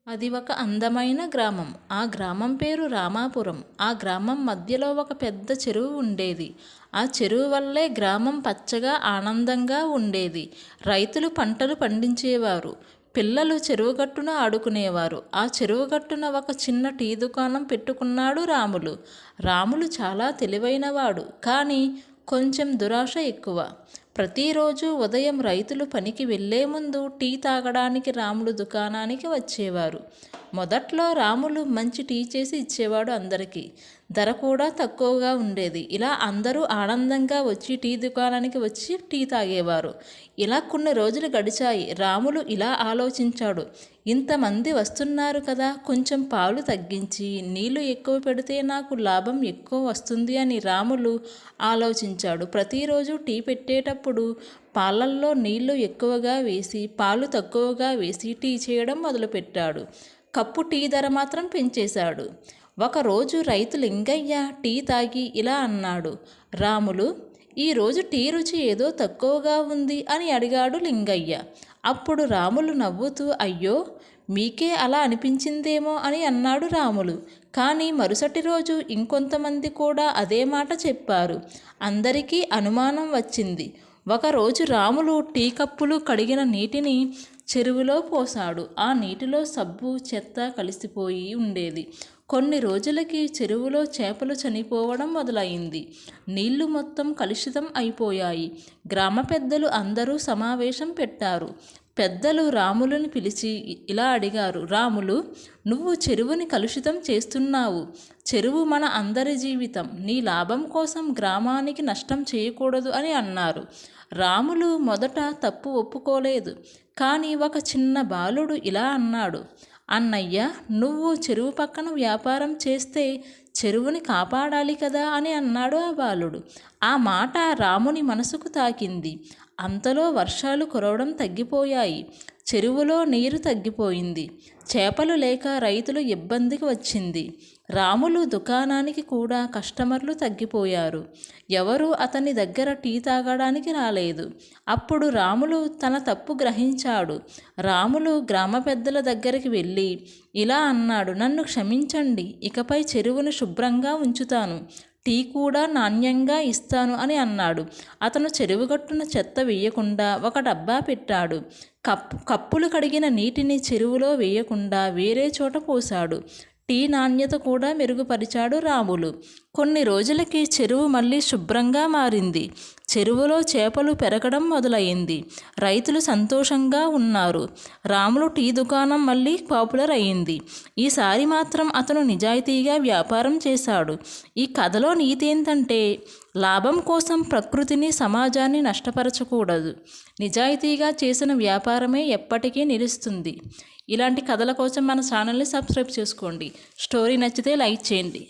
అది ఒక అందమైన గ్రామం. ఆ గ్రామం పేరు రామాపురం. ఆ గ్రామం మధ్యలో ఒక పెద్ద చెరువు ఉండేది. ఆ చెరువు వల్లే గ్రామం పచ్చగా ఆనందంగా ఉండేది. రైతులు పంటలు పండించేవారు. పిల్లలు చెరువు గట్టున ఆడుకునేవారు. ఆ చెరువు గట్టున ఒక చిన్న టీ దుకాణం పెట్టుకున్నాడు రాములు. రాములు చాలా తెలివైనవాడు, కానీ కొంచెం దురాశ ఎక్కువ. ప్రతిరోజు ఉదయం రైతులు పనికి వెళ్లే ముందు టీ తాగడానికి రాములు దుకాణానికి వచ్చేవారు. మొదట్లో రాములు మంచి టీ చేసి ఇచ్చేవాడు అందరికీ. ధర కూడా తక్కువగా ఉండేది. ఇలా అందరూ ఆనందంగా వచ్చి టీ దుకాణానికి వచ్చి టీ తాగేవారు. ఇలా కొన్ని రోజులు గడిచాయి. రాములు ఇలా ఆలోచించాడు, ఇంతమంది వస్తున్నారు కదా, కొంచెం పాలు తగ్గించి నీళ్లు ఎక్కువ పెడితే నాకు లాభం ఎక్కువ వస్తుంది అని రాములు ఆలోచించాడు. ప్రతిరోజు టీ పెట్టేటప్పుడు పాలల్లో నీళ్లు ఎక్కువగా వేసి పాలు తక్కువగా వేసి టీ చేయడం మొదలుపెట్టాడు. కప్పు టీ ధర మాత్రం పెంచేశాడు. ఒకరోజు రైతు లింగయ్య టీ తాగి ఇలా అన్నాడు, రాములు, ఈరోజు టీ రుచి ఏదో తక్కువగా ఉంది అని అడిగాడు లింగయ్య. అప్పుడు రాములు నవ్వుతూ, అయ్యో, మీకే అలా అనిపించిందేమో అని అన్నాడు రాములు. కానీ మరుసటి రోజు ఇంకొంతమంది కూడా అదే మాట చెప్పారు. అందరికీ అనుమానం వచ్చింది. ఒకరోజు రాములు టీ కప్పులు కడిగిన నీటిని చెరువులో పోశాడు. ఆ నీటిలో సబ్బు చెత్త కలిసిపోయి ఉండేది. కొన్ని రోజులకి చెరువులో చేపలు చనిపోవడం మొదలైంది. నీళ్లు మొత్తం కలుషితం అయిపోయాయి. గ్రామ పెద్దలు అందరూ సమావేశం పెట్టారు. పెద్దలు రాములను పిలిచి ఇలా అడిగారు, రాములు, నువ్వు చెరువుని కలుషితం చేస్తున్నావు. చెరువు మన అందరి జీవితం. నీ లాభం కోసం గ్రామానికి నష్టం చేయకూడదు అని అన్నారు. రాములు మొదట తప్పు ఒప్పుకోలేదు. కానీ ఒక చిన్న బాలుడు ఇలా అన్నాడు, అన్నయ్య, నువ్వు చెరువు పక్కన వ్యాపారం చేస్తే చెరువుని కాపాడాలి కదా అని అన్నాడు ఆ బాలుడు. ఆ మాట రాముని మనసుకు తాకింది. అంతలో వర్షాలు కురవడం తగ్గిపోయాయి. చెరువులో నీరు తగ్గిపోయింది. చేపలు లేక రైతులు ఇబ్బందికి వచ్చింది. రాములు దుకాణానికి కూడా కస్టమర్లు తగ్గిపోయారు. ఎవరూ అతని దగ్గర టీ తాగడానికి రాలేదు. అప్పుడు రాములు తన తప్పు గ్రహించాడు. రాములు గ్రామ పెద్దల దగ్గరికి వెళ్ళి ఇలా అన్నాడు, నన్ను క్షమించండి, ఇకపై చెరువును శుభ్రంగా ఉంచుతాను, టీ కూడా నాణ్యంగా ఇస్తాను అని అన్నాడు. అతను చెరువుగట్టున చెత్త వేయకుండా ఒక డబ్బా పెట్టాడు. కప్పులు కడిగిన నీటిని చెరువులో వేయకుండా వేరే చోట పోశాడు. టీ నాణ్యత కూడా మెరుగుపరిచాడు రాములు. కొన్ని రోజులకి చెరువు మళ్ళీ శుభ్రంగా మారింది. చెరువులో చేపలు పెరగడం మొదలైంది. రైతులు సంతోషంగా ఉన్నారు. రాములు టీ దుకాణం మళ్ళీ పాపులర్ అయింది. ఈసారి మాత్రం అతను నిజాయితీగా వ్యాపారం చేశాడు. ఈ కథలో నీతి ఏంటంటే, లాభం కోసం ప్రకృతిని, సమాజాన్ని నష్టపరచకూడదు. నిజాయితీగా చేసిన వ్యాపారమే ఎప్పటికీ నిలుస్తుంది. ఇలాంటి కథల కోసం మన ఛానల్ని సబ్స్క్రైబ్ చేసుకోండి. స్టోరీ నచ్చితే లైక్ చేయండి.